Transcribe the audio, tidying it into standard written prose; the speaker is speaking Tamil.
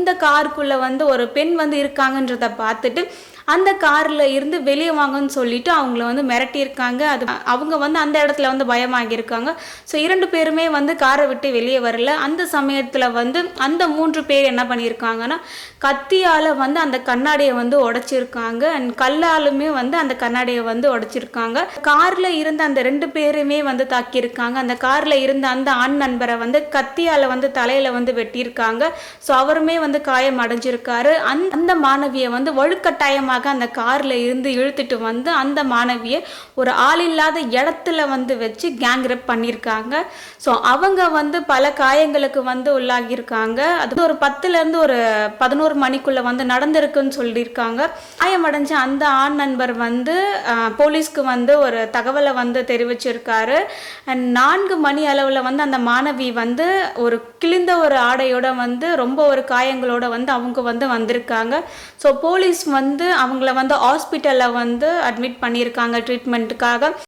இந்த காருக்குள்ளே வந்து ஒரு பெண் வந்து இருக்காங்கன்றதை பார்த்துட்டு அந்த காரில் இருந்து வெளியே வாங்கன்னு சொல்லிட்டு அவங்கள வந்து மிரட்டியிருக்காங்க. அது அவங்க வந்து அந்த இடத்துல வந்து பயமாகியிருக்காங்க. ஸோ 2 பேருமே வந்து காரை விட்டு வெளியே வரல. அந்த சமயத்தில் வந்து அந்த 3 பேர் என்ன பண்ணியிருக்காங்கன்னா கத்தியால் வந்து அந்த கண்ணாடியை வந்து உடைச்சிருக்காங்க. அண்ட் கல்லாலுமே வந்து அந்த கண்ணாடியை வந்து உடைச்சிருக்காங்க. காரில் இருந்த அந்த 2 பேருமே வந்து தாக்கியிருக்காங்க. அந்த காரில் இருந்த அந்த ஆண் நண்பரை வந்து கத்தியால் வந்து தலையில் வந்து வெட்டியிருக்காங்க. ஸோ அவருமே வந்து காயம் அடைஞ்சிருக்காரு. அந்த மாணவியை வந்து வலுக்கட்டாயமாக அந்த கார்ல இருந்து இழுத்துட்டு வந்து அந்த மாணவியை ஒரு ஆள் இல்லாத இடத்துல வந்து வச்சு கேங் ரேப் பண்ணியிருக்காங்க. ஸோ அவங்க வந்து பல காயங்களுக்கு வந்து உள்ளாகியிருக்காங்க. அது ஒரு 10லேருந்து ஒரு 11 மணிக்குள்ள வந்து நடந்திருக்குன்னு சொல்லியிருக்காங்க. காயமடைஞ்ச அந்த ஆண் நண்பர் வந்து போலீஸ்க்கு வந்து ஒரு தகவலை வந்து தெரிவிச்சிருக்காரு. அண்ட் 4 மணி அளவில் வந்து அந்த மாணவி வந்து ஒரு கிழிந்த ஒரு ஆடையோட வந்து ரொம்ப ஒரு காயங்களோட வந்து அவங்க வந்து வந்திருக்காங்க. ஸோ போலீஸ் வந்து அவங்கள வந்து ஹாஸ்பிட்டலில் வந்து அட்மிட் பண்ணியிருக்காங்க ட்ரீட்மெண்ட்டுக்காக.